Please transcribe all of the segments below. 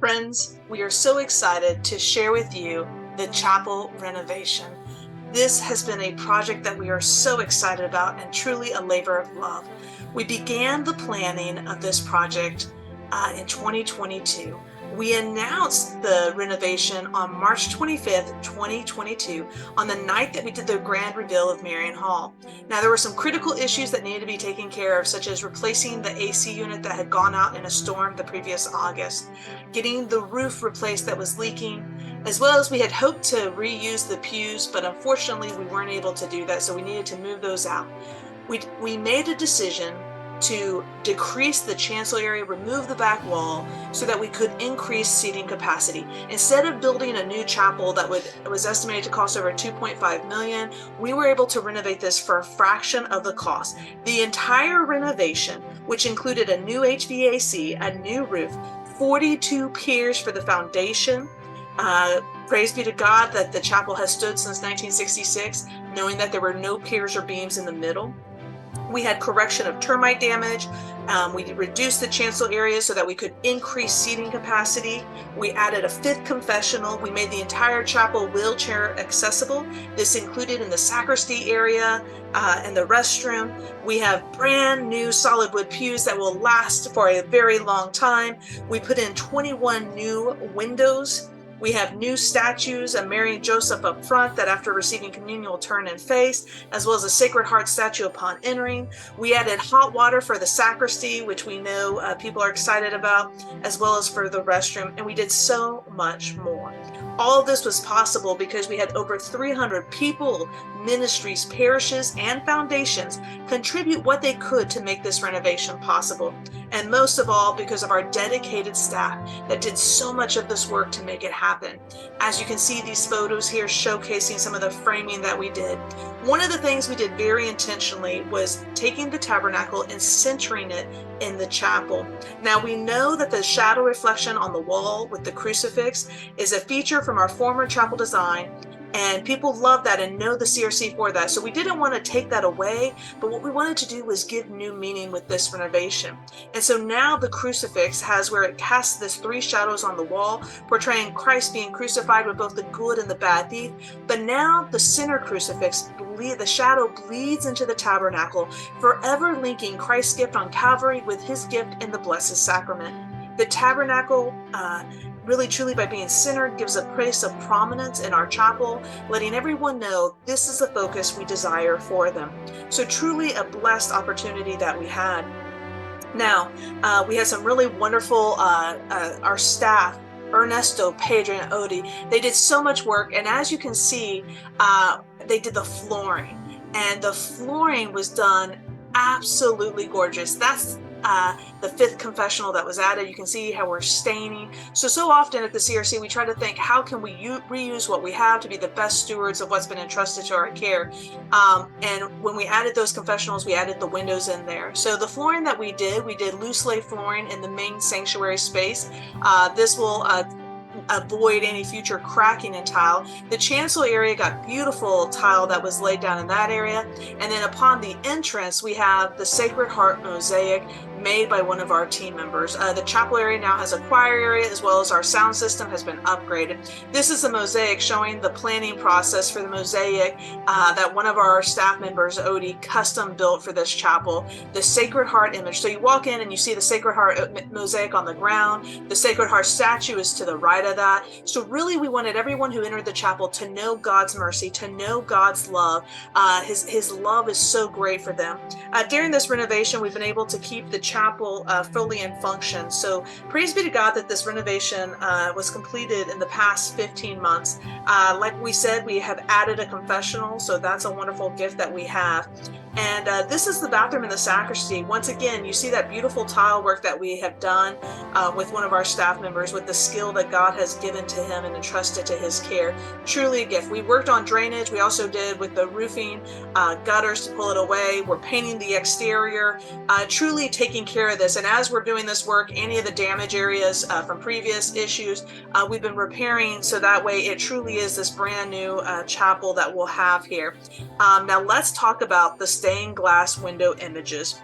Friends, we are so excited to share with you the chapel renovation. This has been a project that we are so excited about and truly a labor of love. We began the planning of this project in 2022. We announced the renovation on March 25th, 2022, on the night that we did the grand reveal of Marion Hall. Now, there were some critical issues that needed to be taken care of, such as replacing the AC unit that had gone out in a storm the previous August, getting the roof replaced that was leaking, as well as we had hoped to reuse the pews, but unfortunately we weren't able to do that, so we needed to move those out. We made a decision to decrease the chancel area, remove the back wall, so that we could increase seating capacity. Instead of building a new chapel that was estimated to cost over $2.5 million, we were able to renovate this for a fraction of the cost. The entire renovation, which included a new HVAC, a new roof, 42 piers for the foundation. Praise be to God that the chapel has stood since 1966, knowing that there were no piers or beams in the middle. We had correction of termite damage. We reduced the chancel area so that we could increase seating capacity. We added a 5th confessional. We made the entire chapel wheelchair accessible. This included in the sacristy area and the restroom. We have brand new solid wood pews that will last for a very long time. We put in 21 new windows. We have new statues of Mary and Joseph up front that after receiving communion will turn and face, as well as a Sacred Heart statue upon entering. We added hot water for the sacristy, which we know people are excited about, as well as for the restroom, and we did so much more. All of this was possible because we had over 300 people, ministries, parishes, and foundations contribute what they could to make this renovation possible. And most of all, because of our dedicated staff that did so much of this work to make it happen. As you can see these photos here showcasing some of the framing that we did. One of the things we did very intentionally was taking the tabernacle and centering it in the chapel. Now we know that the shadow reflection on the wall with the crucifix is a feature from our former chapel design, and people love that and know the CRC for that. So we didn't want to take that away, but what we wanted to do was give new meaning with this renovation. And so now the crucifix has where it casts this 3 shadows on the wall, portraying Christ being crucified with both the good and the bad thief. But now the center crucifix, the shadow bleeds into the tabernacle, forever linking Christ's gift on Calvary with his gift in the Blessed Sacrament. The tabernacle, really truly by being centered, gives a place of prominence in our chapel, letting everyone know this is the focus we desire for them. So truly a blessed opportunity that we had. Now, we had some really wonderful, our staff, Ernesto, Pedro, and Odie, they did so much work, and as you can see, they did the flooring, and the flooring was done absolutely gorgeous. That's the 5th confessional that was added. You can see how we're staining. So often at the CRC, we try to think, how can we reuse what we have to be the best stewards of what's been entrusted to our care? And when we added those confessionals, we added the windows in there. So the flooring that we did loose lay flooring in the main sanctuary space. This will avoid any future cracking in tile. The chancel area got beautiful tile that was laid down in that area. And then upon the entrance, we have the Sacred Heart mosaic made by one of our team members. The chapel area now has a choir area, as well as our sound system has been upgraded. This is a mosaic showing the planning process for the mosaic that one of our staff members, Odie, custom built for this chapel. The Sacred Heart image. So you walk in and you see the Sacred Heart mosaic on the ground. The Sacred Heart statue is to the right of that. So really we wanted everyone who entered the chapel to know God's mercy, to know God's love. His love is so great for them. During this renovation, we've been able to keep the chapel fully in function. So praise be to God that this renovation was completed in the past 15 months. Like we said, we have added a confessional, so that's a wonderful gift that we have. And this is the bathroom in the sacristy. Once again, you see that beautiful tile work that we have done with one of our staff members, with the skill that God has given to him and entrusted to his care. Truly a gift. We worked on drainage. We also did with the roofing, gutters to pull it away. We're painting the exterior, truly taking care of this. And as we're doing this work, any of the damage areas from previous issues, we've been repairing, so that way it truly is this brand new chapel that we'll have here. Now let's talk about the stained glass window images.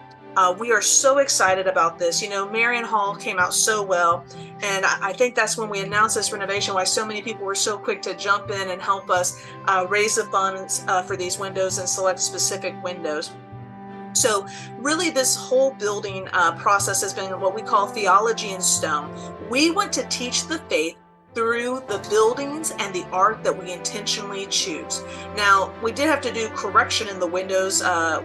We are so excited about this. You know, Marion Hall came out so well, and I think that's when we announced this renovation, why so many people were so quick to jump in and help us raise the funds for these windows and select specific windows. So really this whole building process has been what we call theology in stone. We want to teach the faith through the buildings and the art that we intentionally choose. Now, we did have to do correction in the windows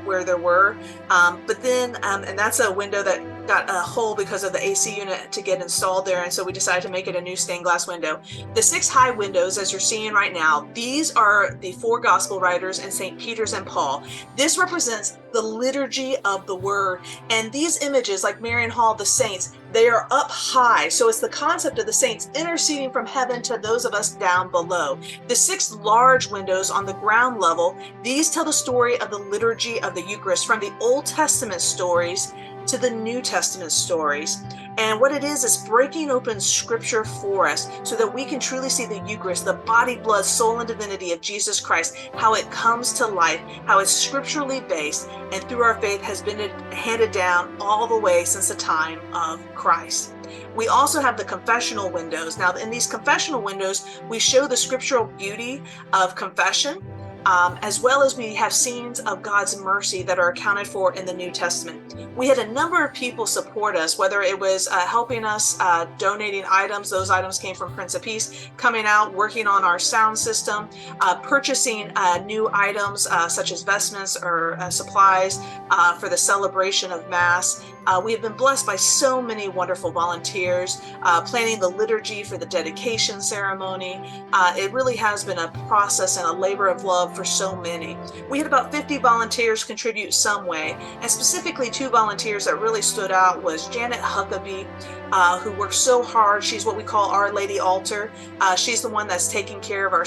where there were, but then, and that's a window that got a hole because of the AC unit to get installed there, and so we decided to make it a new stained glass window. The 6 high windows, as you're seeing right now, these are the 4 gospel writers and St. Peter's and Paul. This represents the liturgy of the word, and these images, like Marion Hall, the saints, they are up high. So it's the concept of the saints interceding from heaven to those of us down below. The 6 large windows on the ground level, these tell the story of the liturgy of the Eucharist, from the Old Testament stories to the New Testament stories. And what it is breaking open scripture for us so that we can truly see the Eucharist, the body, blood, soul, and divinity of Jesus Christ, how it comes to life, how it's scripturally based, and through our faith has been handed down all the way since the time of Christ. We also have the confessional windows. Now, in these confessional windows, we show the scriptural beauty of confession, as well as we have scenes of God's mercy that are accounted for in the New Testament. We had a number of people support us, whether it was helping us donating items. Those items came from Prince of Peace, coming out, working on our sound system, purchasing new items such as vestments or supplies for the celebration of Mass. We have been blessed by so many wonderful volunteers, planning the liturgy for the dedication ceremony. It really has been a process and a labor of love for so many. We had about 50 volunteers contribute some way, and specifically 2 volunteers that really stood out was Janet Huckabee, who worked so hard. She's what we call Our Lady Altar. She's the one that's taking care of our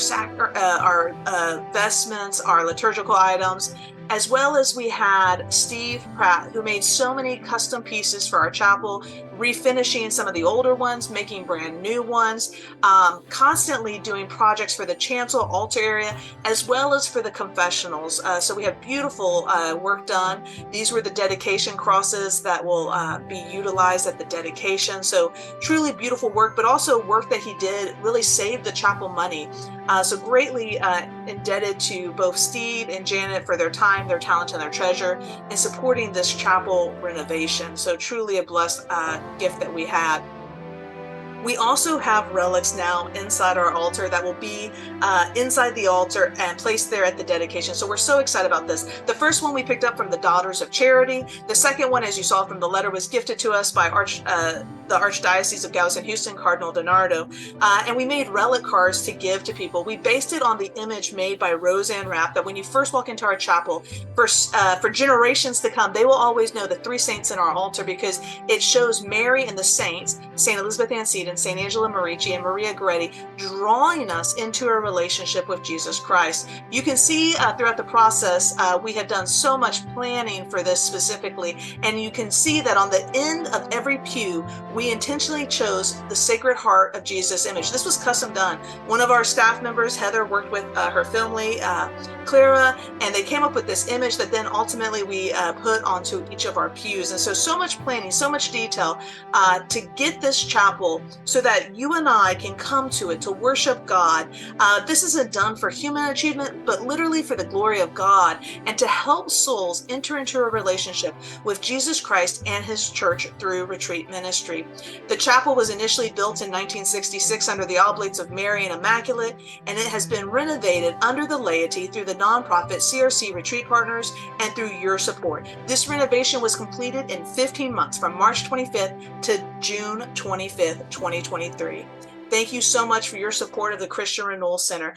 vestments, our liturgical items, as well as we had Steve Pratt, who made so many custom pieces for our chapel, refinishing some of the older ones, making brand new ones, constantly doing projects for the chancel altar area, as well as for the confessionals. So we have beautiful work done. These were the dedication crosses that will be utilized at the dedication. So truly beautiful work, but also work that he did really saved the chapel money. So greatly indebted to both Steve and Janet for their time, their talent, and their treasure in supporting this chapel renovation. So truly a blessed gift that we had. We also have relics now inside our altar that will be inside the altar and placed there at the dedication. So we're so excited about this. The first one we picked up from the Daughters of Charity. The second one, as you saw from the letter, was gifted to us by the Archdiocese of Galveston-Houston, Cardinal Donardo. And we made relic cards to give to people. We based it on the image made by Roseanne Rapp, that when you first walk into our chapel, for generations to come, they will always know the 3 saints in our altar, because it shows Mary and the saints, St. Elizabeth Ann Seton, St. Angela Merici, and Maria Goretti, drawing us into a relationship with Jesus Christ. You can see throughout the process, we have done so much planning for this specifically, and you can see that on the end of every pew, we intentionally chose the Sacred Heart of Jesus image. This was custom done. One of our staff members, Heather, worked with her family, Clara, and they came up with this image that then ultimately we put onto each of our pews. And so much planning, so much detail to get this chapel so that you and I can come to it to worship God. This isn't done for human achievement, but literally for the glory of God, and to help souls enter into a relationship with Jesus Christ and his church through retreat ministry. The chapel was initially built in 1966 under the Oblates of Mary and Immaculate, and it has been renovated under the laity through the nonprofit CRC Retreat Partners and through your support. This renovation was completed in 15 months, from March 25th to June 25th, 2023. Thank you so much for your support of the Christian Renewal Center.